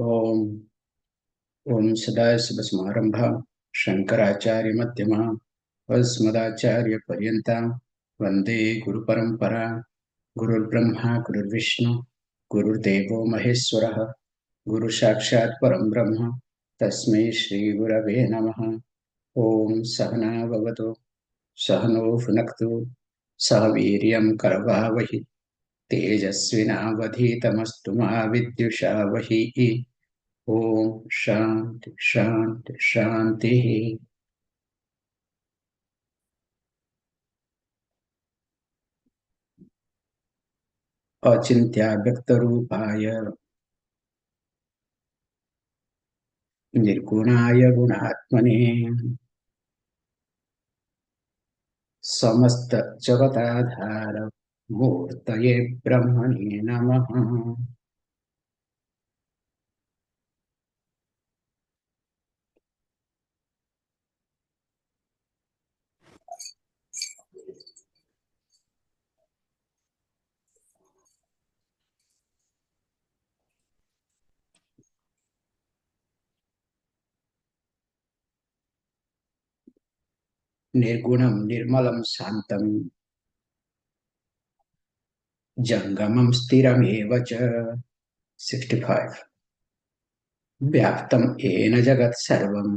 ओम ओम सदाशिवसमारंभा शंकराचार्य मध्यमा अस्मदाचार्य पर्यंता वंदे गुरुपरंपरा गुरुर्ब्रह्मा गुरुर्विष्णु गुरुर्देवो महेश्वरः गुरु साक्षात् परम ब्रह्म तस्मै श्री गुरवे नमः। ओम सहना भवतु सहनो भुनक्तु सह वीर्यं करवावहि तेजस्विनावधीतमस्तु मा विद्युषावहि। ओम शांति शांति शांति। अचिंत्य व्यक्त रूपाय निर्गुणाय गुणात्मने समस्त जगताधार मूर्तये ब्रह्मणे नमः। निर्गुणं निर्मलं शांतं जंगमं स्थिरमेव च 65 व्याप्तं येन जगत् सर्वं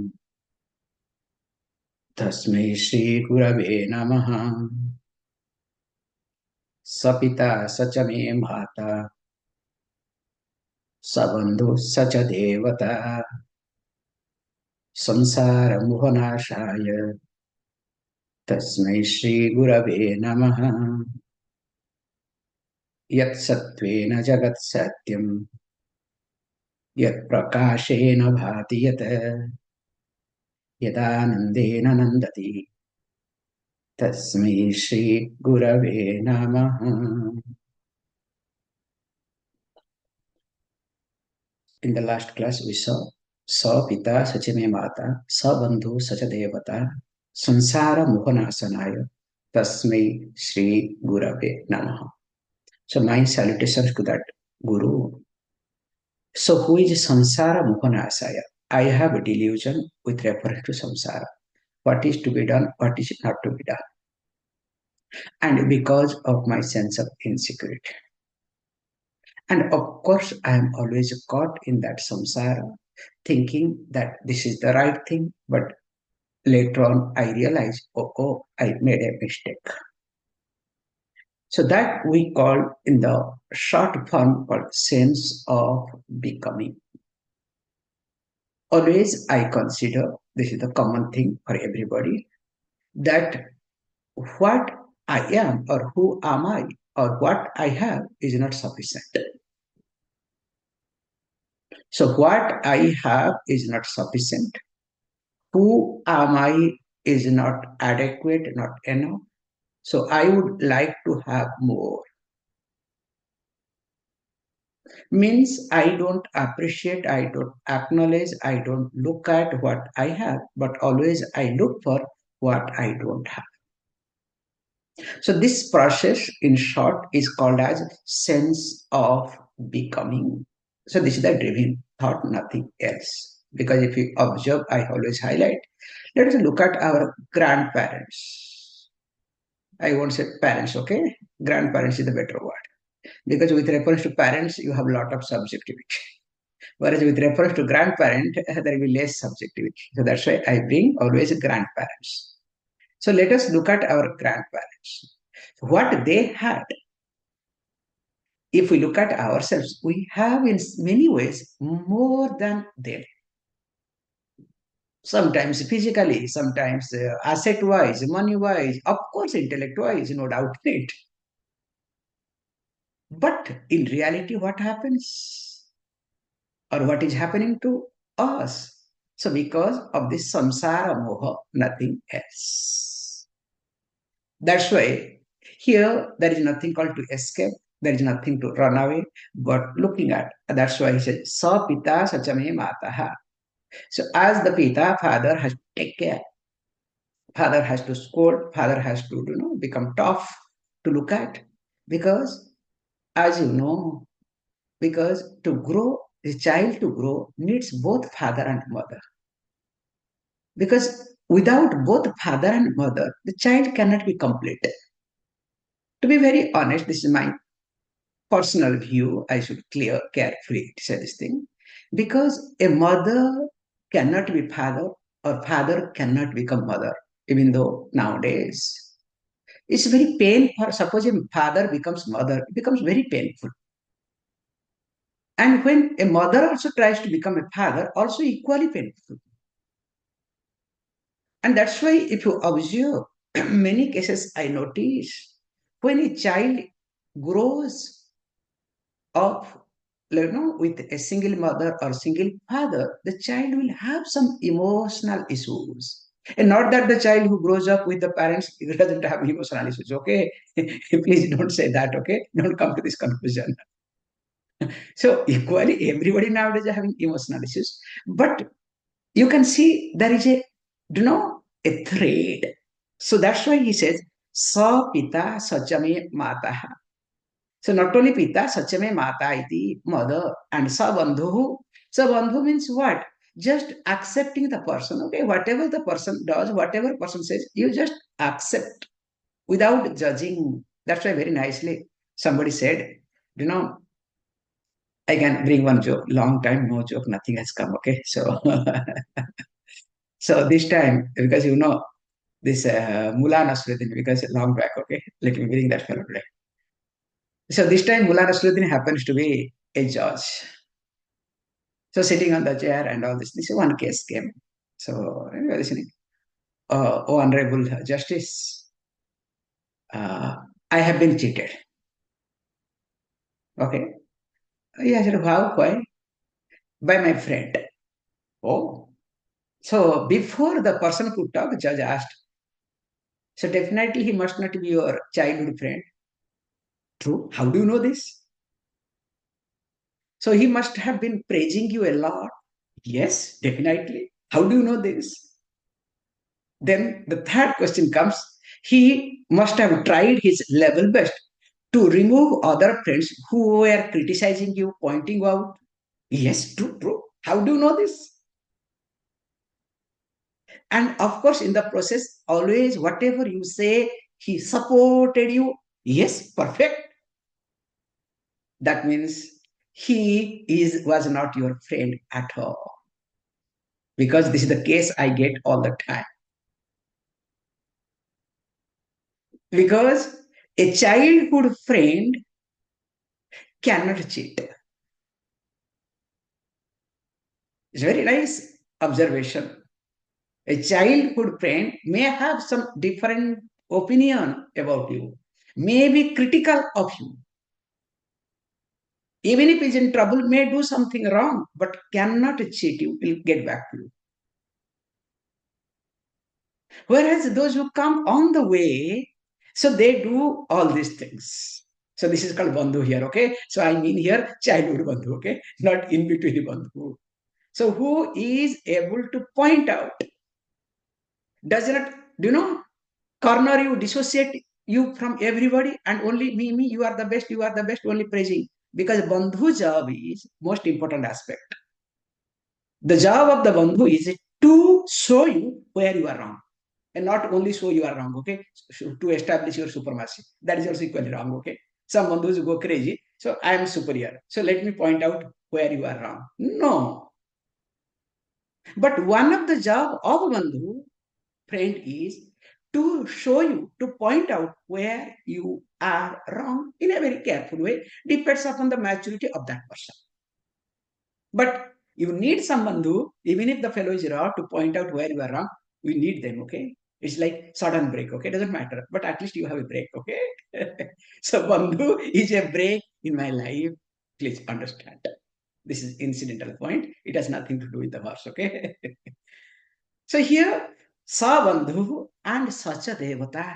तस्मै श्री गुरवे नमः। स पिता स च मे माता स बन्धुः स च देवता संसार मोहनाशाय तस्मै श्री गुरवे नमः। यत् सत्त्वेन जगत् सत्यं यत् प्रकाशेन भाति यत् यदानन्देन नन्दति तस्मै श्री गुरवे नमः। In the last class we saw sa pita sacha me mata sa bandhu sacha devata sansara mohanasanaaya tasmai shri gurave namaha. So my salutations to that guru. So who is samsara mohanasaya? I have a delusion with reference to samsara. What is to be done, what is not to be done. And because of my sense of insecurity. And of course, I am always caught in that samsara, thinking that this is the right thing, but later on I realize, I made a mistake. So that we call in the short form called sense of becoming. Always I consider, this is the common thing for everybody, that what I am or who am I or what I have is not sufficient. So what I have is not sufficient. Who am I is not adequate, not enough. So I would like to have more. Means I don't appreciate, I don't acknowledge, I don't look at what I have, but always I look for what I don't have. So this process, in short, is called as sense of becoming. So this is the driven thought, nothing else. Because if you observe, I always highlight, let us look at our grandparents. I won't say parents, okay? Grandparents is the better word. Because with reference to parents, you have a lot of subjectivity. Whereas with reference to grandparent, there will be less subjectivity. So that's why I bring always grandparents. So let us look at our grandparents. What they had. If we look at ourselves, we have in many ways more than them. Sometimes physically, sometimes asset-wise, money-wise, of course intellect-wise, no doubt in it. But in reality, what happens? Or what is happening to us? So because of this samsara moha, nothing else. That's why here there is nothing called to escape, there is nothing to run away, but looking at. That's why he said, Sa pita sachame mataha. So as the pita, father has to take care. Father has to scold, father has to, become tough to look at. Because, as you know, because to grow a child to grow needs both father and mother. Because without both father and mother, the child cannot be complete. To be very honest, this is my personal view. I should clear carefully say this thing. Because a mother cannot be father or father cannot become mother, even though nowadays it's very painful. Suppose a father becomes mother, it becomes very painful. And when a mother also tries to become a father, also equally painful. And that's why if you observe many cases I notice, when a child grows up with a single mother or single father, the child will have some emotional issues. And not that the child who grows up with the parents doesn't have emotional issues, okay? Please don't say that, okay? Don't come to this conclusion. So equally, everybody nowadays are having emotional issues. But you can see there is a thread. So that's why he says, Sa pita sachame mata. So not only pita sachame mata iti mother and sa bandhu. So bandhu means what? Just accepting the person. Okay, whatever the person does, whatever person says, you just accept without judging. That's why very nicely somebody said, you know, I can bring one joke. Long time no joke, nothing has come. Okay, so so this time because this Mullah Nasruddin because long back. Okay, let me bring that fellow today. So this time Mullah Nasruddin happens to be a judge. So sitting on the chair and all this. This is one case came. So anyway, listening. Oh, Honorable Justice, I have been cheated. Okay. Yeah, I said, how? Why? By my friend. Oh. So before the person could talk, the judge asked, so definitely he must not be your childhood friend. True. How do you know this? So he must have been praising you a lot. Yes, definitely. How do you know this? Then the third question comes. He must have tried his level best to remove other friends who were criticizing you, pointing out. Yes, true, true. How do you know this? And of course, in the process, always whatever you say, he supported you. Yes, perfect. That means he was not your friend at all. Because this is the case I get all the time. Because a childhood friend cannot cheat. It's a very nice observation. A childhood friend may have some different opinion about you, may be critical of you. Even if he's in trouble, may do something wrong, but cannot cheat you, will get back to you. Whereas those who come on the way, so they do all these things. So this is called bandhu here, okay? So I mean here childhood bandhu, okay? Not in between bandhu. So who is able to point out, does not, corner you, dissociate you from everybody and only me, you are the best, only praising. Because bandhu job is most important aspect. The job of the bandhu is to show you where you are wrong. And not only show you are wrong, okay? To establish your supremacy. That is also equally wrong, okay? Some bandhus go crazy. So I am superior. So let me point out where you are wrong. No. But one of the job of bandhu, friend, is to show you, to point out where you are wrong in a very careful way. Depends upon the maturity of that person. But you need someone who, even if the fellow is wrong, to point out where you are wrong, we need them, okay? It's like sudden break, okay? Doesn't matter, but at least you have a break, okay? So Bandhu is a break in my life. Please understand. This is incidental point. It has nothing to do with the verse, okay? So here, Sa Bandhu and such a Devata.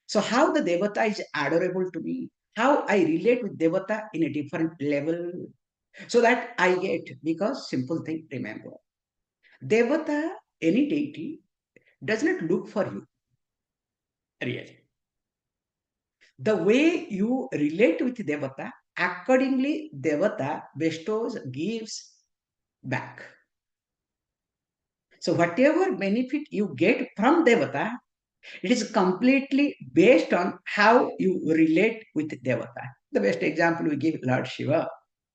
So how the Devata is adorable to me, how I relate with Devata in a different level, so that I get, because simple thing, remember, Devata, any deity, does not look for you, really. The way you relate with Devata accordingly Devata bestows, gives back. So whatever benefit you get from Devata, it is completely based on how you relate with Devata. The best example we give Lord Shiva,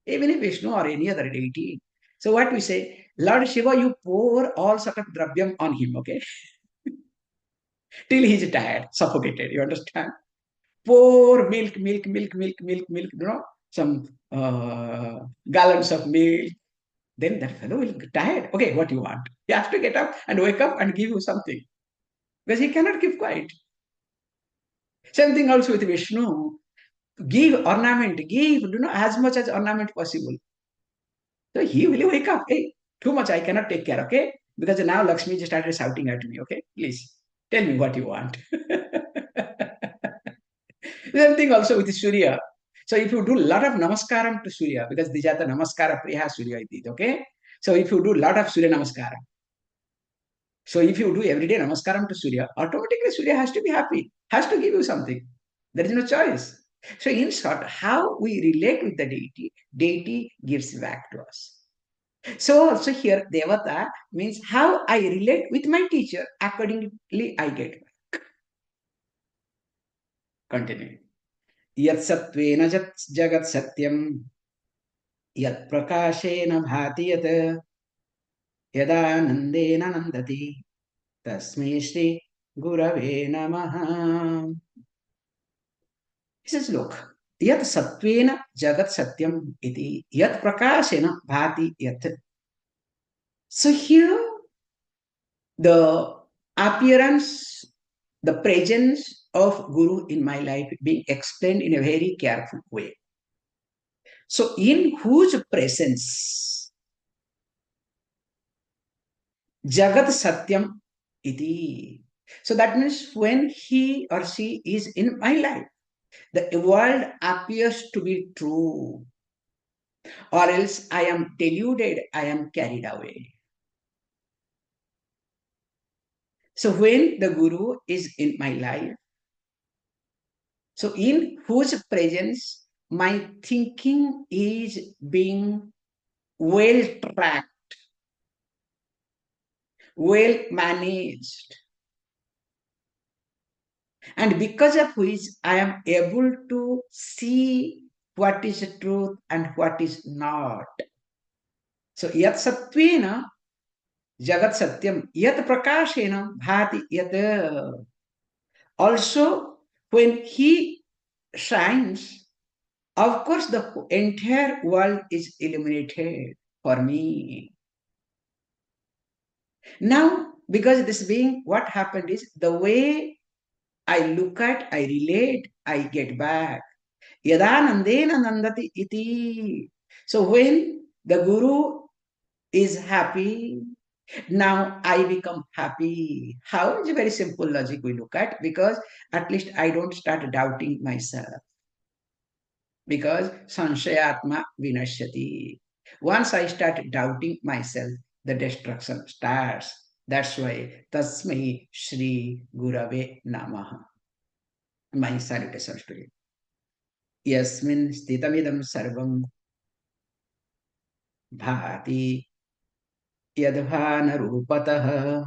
even if Vishnu or any other deity. So what we say, Lord Shiva, you pour all sort of dravyam on him, okay? Till he's tired, suffocated, you understand? Pour milk, milk, milk, milk, milk, milk, some gallons of milk. Then that fellow will get tired. Okay, what you want? He has to get up and wake up and give you something because he cannot keep quiet. Same thing also with Vishnu. Give ornament, give as much as ornament possible. So he will wake up. Hey, too much I cannot take care. Okay, because now Lakshmi just started shouting at me. Okay, please tell me what you want. Same thing also with Surya. So if you do a lot of namaskaram to Surya, because these are the namaskara priya Surya it is, okay? So if you do a lot of Surya namaskara, so if you do everyday namaskaram to Surya, automatically Surya has to be happy, has to give you something. There is no choice. So in short, how we relate with the deity, deity gives back to us. So also here, Devata means how I relate with my teacher, accordingly I get back. Continue. Yat sattveena jagat satyam yat prakashena bhati yat yada nandena nandati tasmai shri gurave namaha. He says, look, yat satvena jagat satyam iti yat prakashena bhati yat. So here, the appearance, the presence of Guru in my life being explained in a very careful way. So in whose presence Jagat Satyam iti. So that means when he or she is in my life, the world appears to be true, or else I am deluded, I am carried away. So when the Guru is in my life, so in whose presence my thinking is being well tracked, well managed, and because of which I am able to see what is truth and what is not. So yat satvena jagat satyam yat prakashena bhati yat. Also, when he shines, of course the entire world is illuminated for me. Now, because this being, what happened is the way I look at, I relate, I get back. Yada nandena nandati iti. So when the Guru is happy, now I become happy. How? It's a very simple logic we look at, because at least I don't start doubting myself. Because sanshayatma vinashyati. Once I start doubting myself, the destruction starts. That's why Tasmai Shri Gurave Namaha. My salutations to you. Yasmin sthitamidam sarvam bhati yadbhana rupatah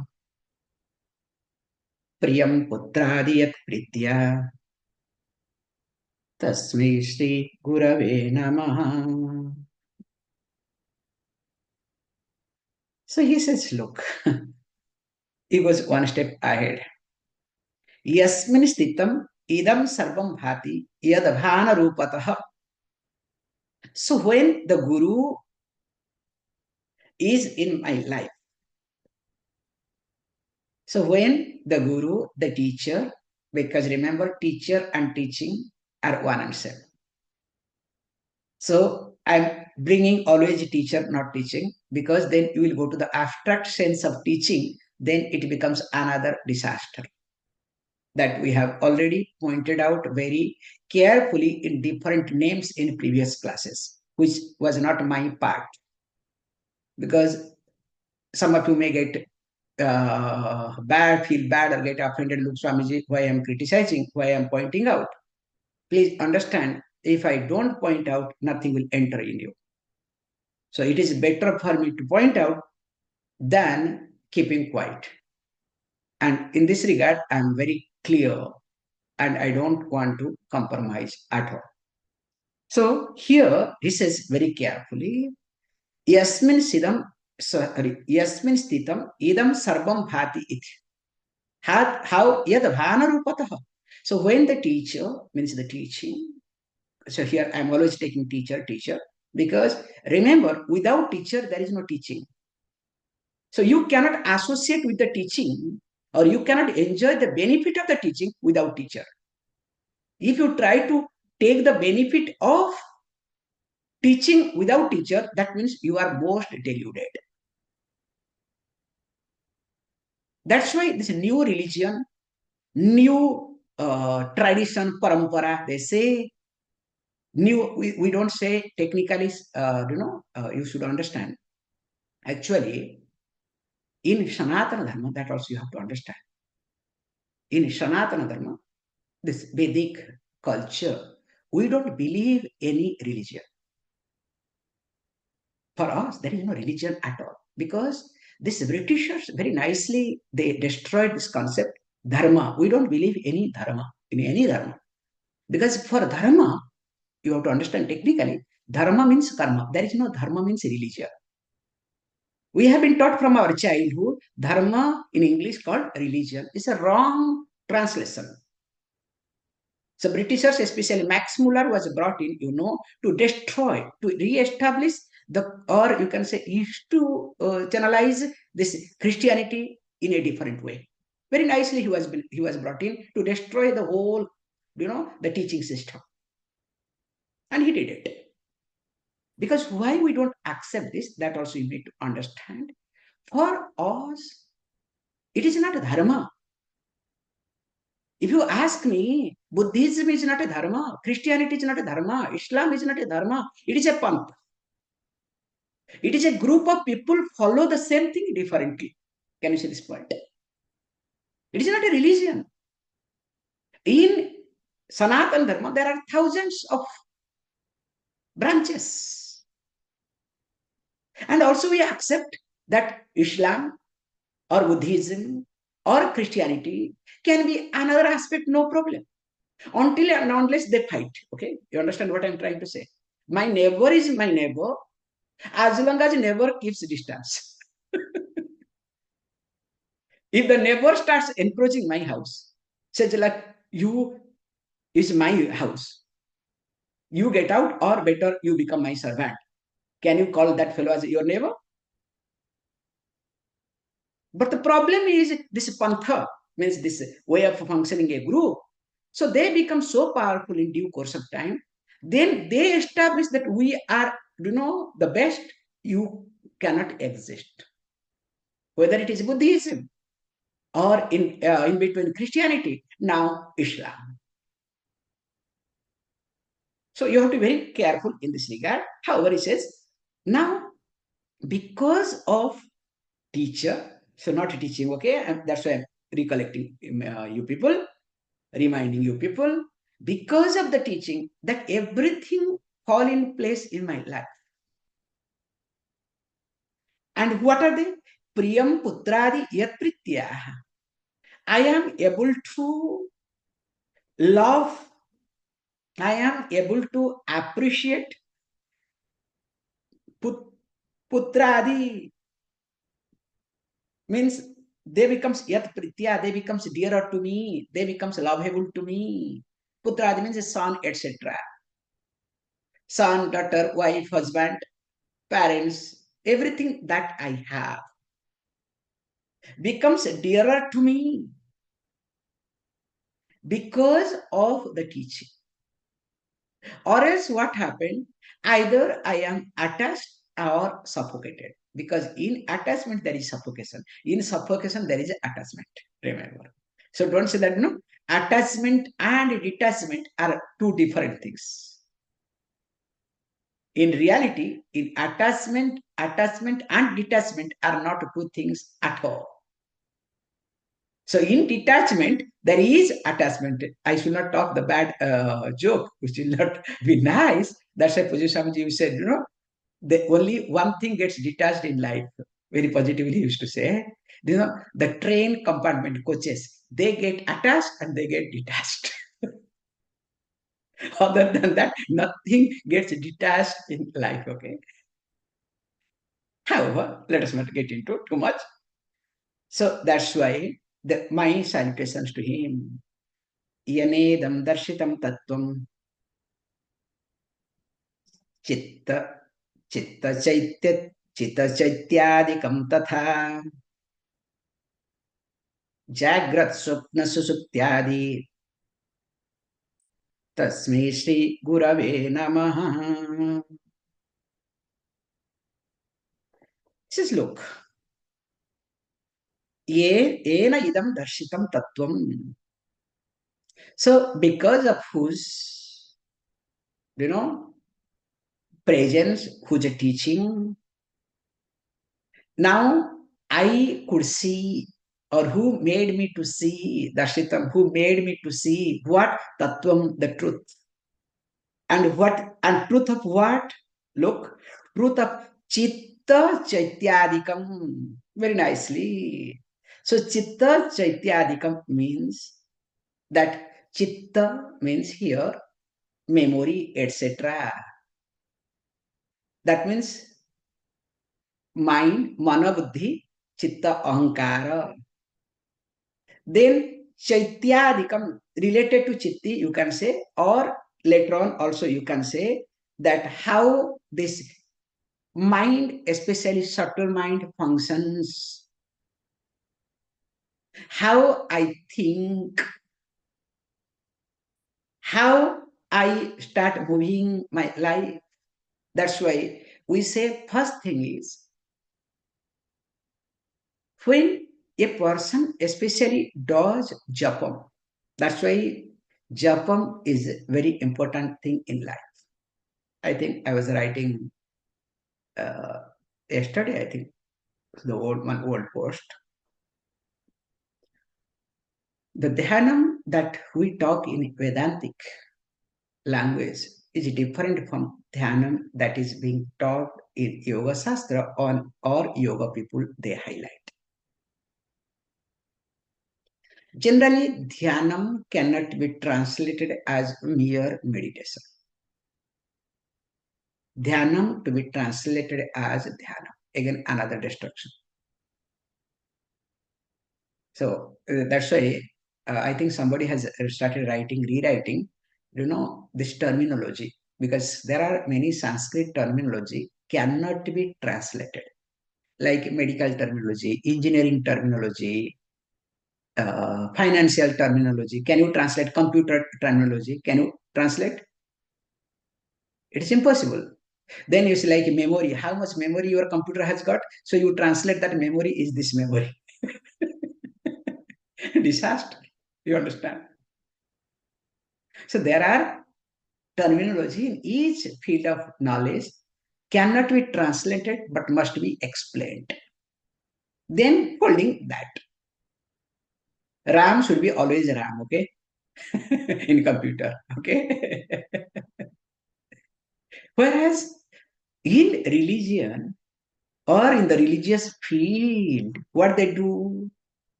priyam putradi yat pritya tasmai Shri Gurave Namaha. So he says, look, he goes one step ahead. Yasmin sthitam idam sarvam bhati yadbhana rupatah. So when the Guru is in my life, so when the Guru, the teacher, because remember, teacher and teaching are one and same. So I'm bringing always teacher, not teaching, because then you will go to the abstract sense of teaching, then it becomes another disaster that we have already pointed out very carefully in different names in previous classes, which was not my part, because some of you may get bad, feel bad, or get offended. Look, Swamiji, why I am criticizing, why I am pointing out. Please understand, If I don't point out, nothing will enter in you. So it is better for me to point out than keeping quiet. And in this regard, I am very clear and I don't want to compromise at all. So here he says very carefully, Yasmin sidam, sorry, Yasmin stitam idam sarvam bhati iti. How yad bhanarupataha. So when the teacher means the teaching, so here I'm always taking teacher, because remember, without teacher, there is no teaching. So you cannot associate with the teaching or you cannot enjoy the benefit of the teaching without teacher. If you try to take the benefit of teaching without teacher, that means you are most deluded. That's why this new religion, new tradition, parampara, they say, new, we don't say technically, you should understand. Actually, in Sanatana Dharma, that also you have to understand. In Sanatana Dharma, this Vedic culture, we don't believe any religion. For us, there is no religion at all. Because these Britishers very nicely, they destroyed this concept, dharma. We don't believe any dharma, in any dharma. Because for dharma, you have to understand technically, dharma means karma. There is no dharma means religion. We have been taught from our childhood, dharma in English called religion. It's a wrong translation. So Britishers, especially Max Muller, was brought in, to destroy, to re-establish or you can say, used to channelize this Christianity in a different way. Very nicely, he was brought in to destroy the whole, the teaching system, and he did it. Because why we don't accept this, that also you need to understand. For us, it is not a dharma. If you ask me, Buddhism is not a dharma, Christianity is not a dharma, Islam is not a dharma, it is a panth. It is a group of people follow the same thing differently. Can you see this point? It is not a religion. In Sanatan Dharma, there are thousands of branches. And also we accept that Islam or Buddhism or Christianity can be another aspect, no problem. Until and unless they fight. Okay? You understand what I'm trying to say? My neighbor is my neighbor as long as neighbor keeps distance. If the neighbor starts encroaching my house, says like, you is my house, you get out or better you become my servant. Can you call that fellow as your neighbor? But the problem is this pantha, means this way of functioning a group. So they become so powerful in due course of time. Then they establish that we are, the best. You cannot exist. Whether it is Buddhism or in between Christianity, now Islam. So you have to be very careful in this regard. However, he says, now because of teacher, so not teaching, okay, and that's why I'm recollecting you people, reminding you people, because of the teaching, that everything fall in place in my life. And what are they? Priyam putradi yat prityaha. I am able to love, I am able to appreciate putradi, means they becomes yat pritya, they becomes dearer to me, they becomes lovable to me. Putradi means a son, etc. Son, daughter, wife, husband, parents, everything that I have becomes dearer to me because of the teaching. Or else what happened? Either I am attached or suffocated. Because in attachment there is suffocation. In suffocation there is attachment. Remember. So don't say that no. Attachment and detachment are two different things. In reality, in attachment and detachment are not two things at all. So in detachment, there is attachment. I should not talk the bad joke, which will not be nice. That's why Puja Swamiji said, the only one thing gets detached in life. Very positively he used to say, the train compartment coaches, they get attached and they get detached. Other than that, nothing gets detached in life. Okay. However, let us not get into too much. So that's why my salutations to him. Yanedam darshitam tattvam chitta chitta chaitya chitta chaityadikam tatha jagrat swapna susuptyadi tasmai shri gurave namaha. Says, look, ena idam darshitam tattvam. So because of whose, you know, presence, who's a teaching, now I could see, or who made me to see, Darshitam, who made me to see what Tattvam, the truth. And truth of what? Look, truth of Chitta Chaityadikam. Very nicely. So Chitta Chaityadikam means that Chitta means here memory, etc. That means mind, mana buddhi, chitta ahankara. Then chaityadikam related to chitti, you can say, or later on also you can say that how this mind, especially subtle mind, functions, how I think, how I start moving my life. That's why we say first thing is when a person especially does japam, that's why japam is a very important thing in life. I think I was writing uh, yesterday, I think, one old post. The dhyanam that we talk in Vedantic language is different from dhyanam that is being taught in Yoga Shastra on or Yoga people they highlight. Generally, dhyanam cannot be translated as mere meditation. Dhyanam to be translated as dhyanam. Again, another destruction. So that's why I think somebody has started rewriting, this terminology because there are many Sanskrit terminology cannot be translated, like medical terminology, engineering terminology, financial terminology. Can you translate computer terminology? Can you translate? It's impossible. Then it's like memory. How much memory your computer has got? So you translate that memory is this memory. Disaster. You understand? So there are terminology in each field of knowledge cannot be translated but must be explained. Then holding that. RAM should be always RAM, okay? In computer, okay? Whereas in religion or in the religious field, what they do?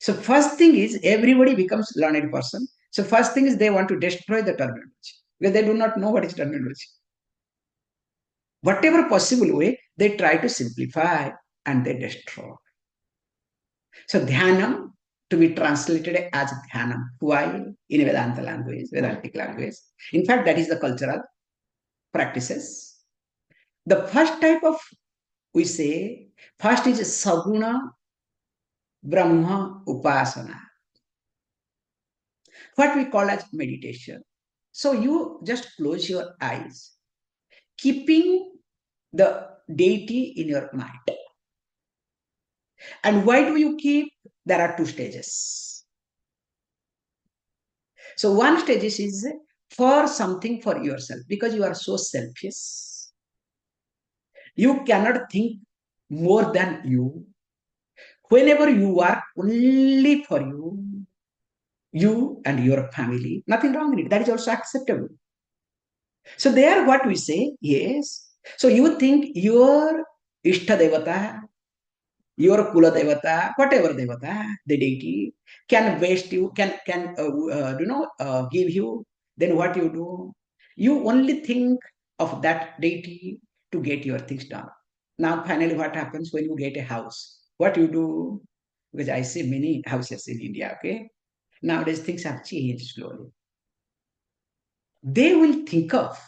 So first thing is everybody becomes learned person. So first thing is they want to destroy the terminology because they do not know what is terminology. Whatever possible way, they try to simplify and they destroy. So dhyanam to be translated as dhyanam. Why? In Vedanta language, Vedantic language. In fact, that is the cultural practices. The first type of, we say, first is Saguna Brahma Upasana. What we call as meditation. So you just close your eyes, keeping the deity in your mind. And why do you keep? There are two stages. So one stage is for something for yourself because you are so selfish. You cannot think more than you. Whenever you are only for you and your family, nothing wrong in it. That is also acceptable. So there what we say, yes. So you think your Ishta Devata, your Kula Devata, whatever Devata, the deity, can waste you, can give you, then what you do? You only think of that deity to get your things done. Now finally what happens when you get a house? What you do? Because I see many houses in India, okay? Nowadays things have changed slowly. They will think of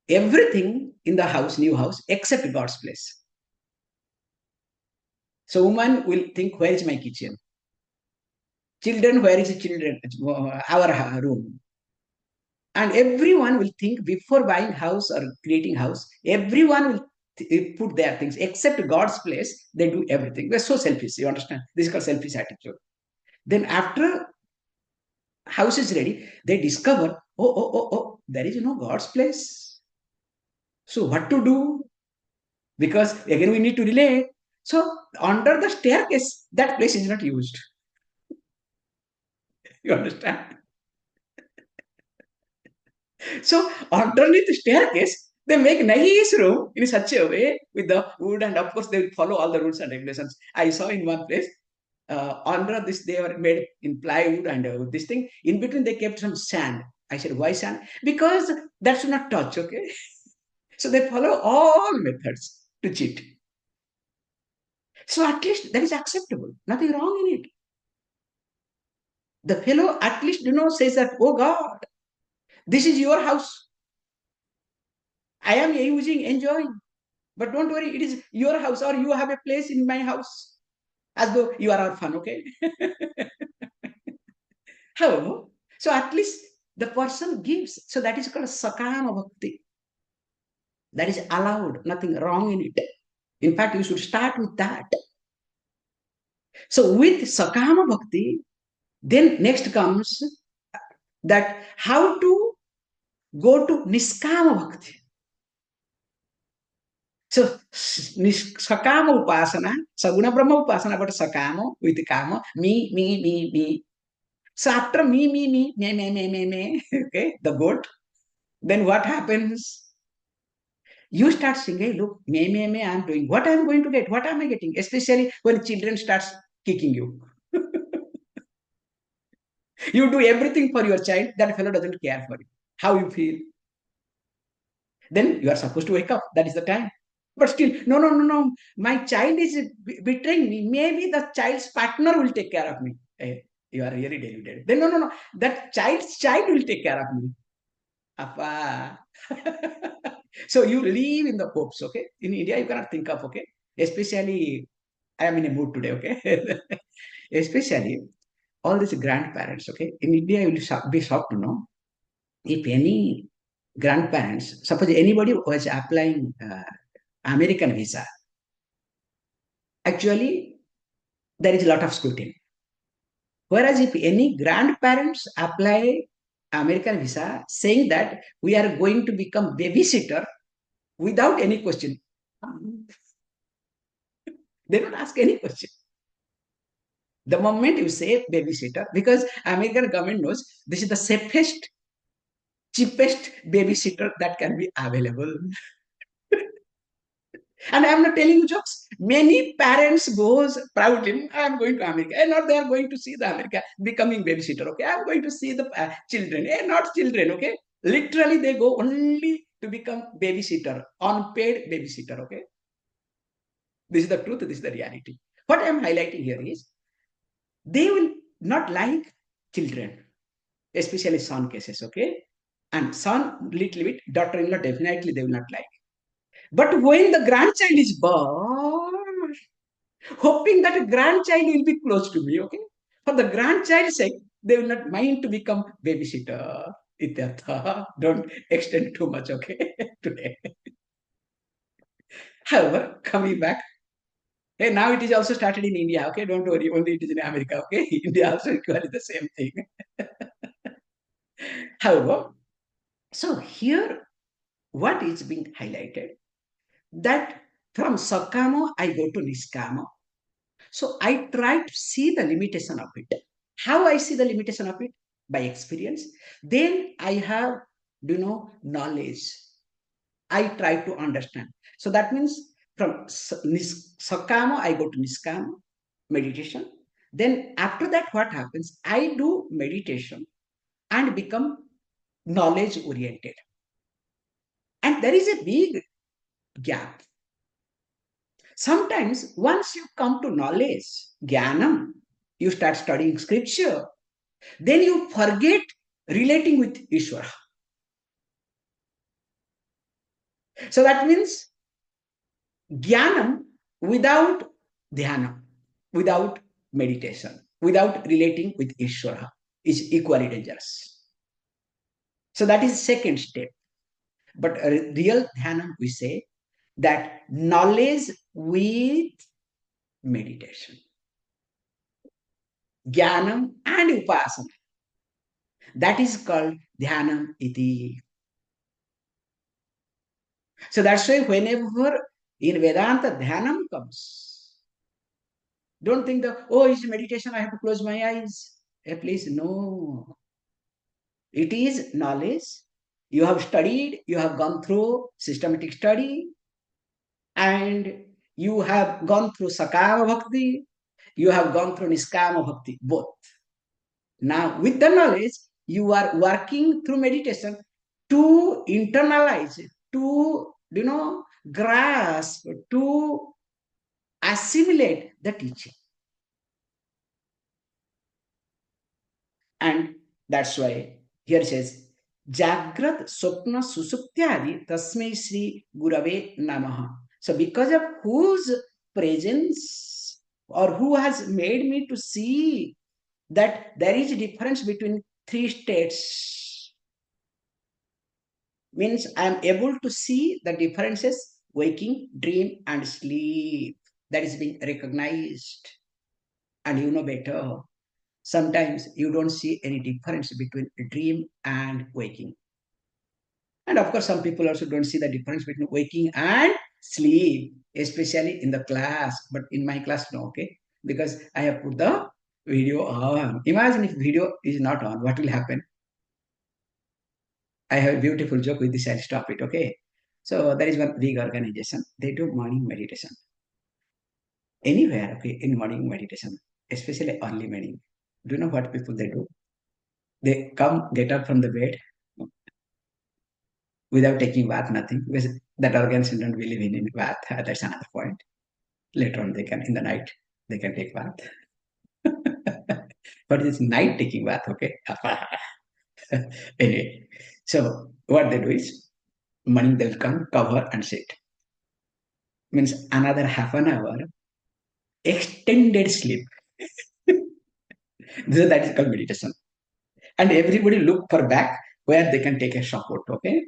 everything in the house, new house, except God's place. So woman will think, where is my kitchen? Children, where is the children? Our room. And everyone will think before buying house or creating house, everyone will put their things, except God's place, they do everything. We're so selfish, you understand? This is called selfish attitude. Then after house is ready, they discover, there is no God's place. So what to do? Because again we need to relate. So under the staircase, that place is not used. You understand? So underneath the staircase, they make nice room in such a way with the wood, and of course they will follow all the rules and regulations. I saw in one place, under this they were made in plywood and this thing. In between they kept some sand. I said, why sand? Because that should not touch. Okay, so they follow all methods to cheat. So at least that is acceptable. Nothing wrong in it. The fellow at least says that, oh God, this is your house. I am using, enjoying. But don't worry, it is your house, or you have a place in my house. As though you are our fun, okay? However, so at least the person gives. So that is called sakama bhakti. That is allowed, nothing wrong in it. In fact, you should start with that. So with sakama bhakti, then next comes that how to go to niskama bhakti. So sakama upasana, saguna brahma upasana, but sakama with kama, me. So after me, okay, the goat, then what happens? You start singing, look, me, I'm doing what I'm going to get, what am I getting? Especially when children starts kicking you. You do everything for your child, that fellow doesn't care for you. How you feel? Then you are supposed to wake up. That is the time. But still, no. My child is betraying me. Maybe the child's partner will take care of me. Hey, you are really deluded. Then no. That child's child will take care of me. Appa. So you live in the hopes, okay? In India, you cannot think of, okay? Especially, I am in a mood today, okay? Especially all these grandparents, okay? In India, you will be shocked to know if any grandparents, suppose anybody was applying American visa, actually, there is a lot of scrutiny. Whereas if any grandparents apply American visa saying that we are going to become babysitter without any question, they don't ask any question. The moment you say babysitter, because American government knows this is the safest, cheapest babysitter that can be available. And I am not telling you jokes. Many parents goes proudly, I am going to America. And not they are going to see the America becoming babysitter. Okay, I am going to see the children. Not children. Okay, literally they go only to become babysitter, unpaid babysitter. Okay, this is the truth. This is the reality. What I am highlighting here is they will not like children, especially son cases. Okay, and son little bit, daughter-in-law definitely they will not like. But when the grandchild is born, hoping that a grandchild will be close to me, okay? For the grandchild's sake, they will not mind to become babysitter. Ityartha. Don't extend too much, okay? Today. However, coming back, hey, now it is also started in India, okay? Don't worry, only it is in America, okay? India also requires the same thing. However, so here, what is being highlighted? That From Sakamo, I go to Niskamo. So I try to see the limitation of it. How I see the limitation of it? By experience. Then I have, knowledge. I try to understand. So that means from Sakamo, I go to Niskama, meditation. Then after that, what happens? I do meditation and become knowledge oriented. And there is a big gap. Sometimes once you come to knowledge, jnanam, you start studying scripture, then you forget relating with Ishvara. So that means jnanam without dhyana, without meditation, without relating with Ishvara is equally dangerous. So that is second step. But a real dhyana, we say that knowledge with meditation, jnanam and upasana. That is called dhyanam iti. So that's why whenever in Vedanta dhyanam comes, don't think that, oh, it's meditation, I have to close my eyes. Please, no. It is knowledge. You have studied, you have gone through systematic study, and you have gone through Sakama Bhakti, you have gone through Niskama Bhakti, both. Now, with the knowledge, you are working through meditation to internalize, to, grasp, to assimilate the teaching. And that's why here it says, Jagrat Sopna Susuptyadi Tasmai Sri Gurave Namaha. So because of whose presence or who has made me to see that there is a difference between three states, means I am able to see the differences waking, dream, and sleep. That is being recognized. And you know better. Sometimes you don't see any difference between dream and waking. And of course, some people also don't see the difference between waking and sleep, especially in the class. But in my class, no, okay? Because I have put the video on. Imagine if video is not on, what will happen? I have a beautiful joke with this. I'll stop it, okay? So there is one big organization. They do morning meditation. Anywhere, okay, in morning meditation, especially early morning. Do you know what people they do? They come, get up from the bed without taking bath, nothing. Because that organization don't believe in bath. That's another point. Later on, they can, in the night, they can take bath. But it's night taking bath, okay? Anyway, so what they do is, morning they'll come, cover and sit. Means another half an hour, extended sleep. So that is called meditation. And everybody look for back where they can take a support, okay?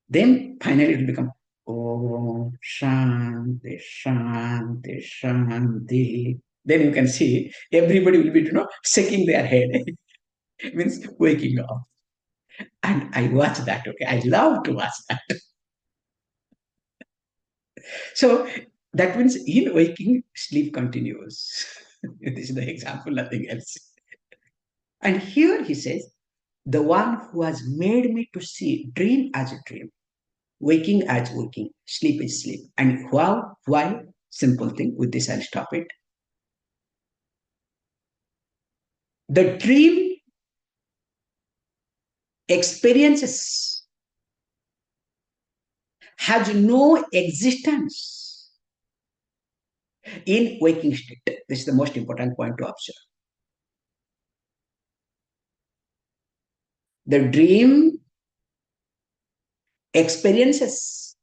Then finally it will become Om Shanti Shanti Shanti. Then you can see everybody will be, shaking their head. Means waking up. And I watch that, okay? I love to watch that. So that means in waking, sleep continues. This is the example, nothing else. And here he says, the one who has made me to see dream as a dream, waking as waking, sleep is sleep. And why? Simple thing. With this, I'll stop it. The dream experiences has no existence in waking state. This is the most important point to observe. The dream experiences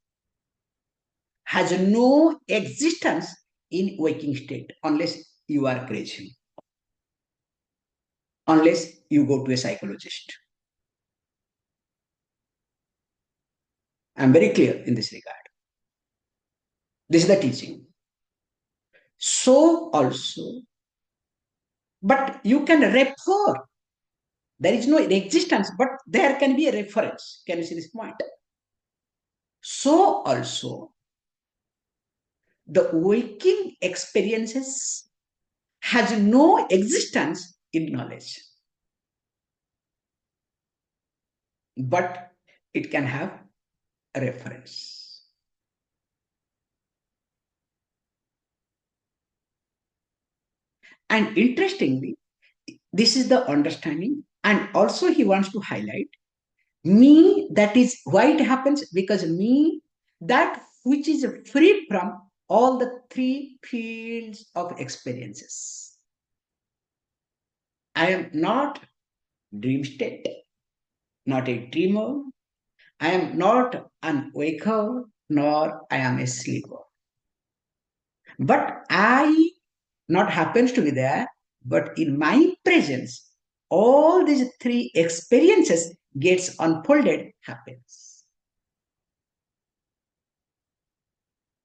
has no existence in waking state unless you are crazy, unless you go to a psychologist. I'm very clear in this regard. This is the teaching. So also, but you can refer. There is no existence, but there can be a reference. Can you see this point? So also, The waking experiences has no existence in knowledge, but it can have a reference. And interestingly, this is the understanding. And also, he wants to highlight me, that is why it happens, because me, that which is free from all the three fields of experiences. I am not dream state, not a dreamer. I am not an waker, nor I am a sleeper. But I not happens to be there, but in my presence, all these three experiences gets unfolded happens.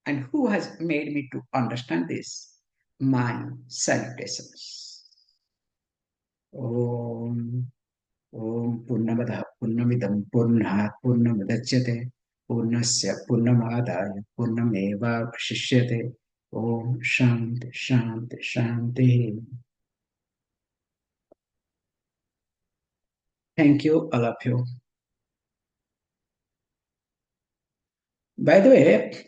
And who has made me to understand this? My salutations. Om Om Purnamada Purnamidam Purnat Purnamadachyate Purnasya Purnamadaya Purnameva Shishyate. Om Shanti Shanti Shanti. Thank you, all of you. By the way,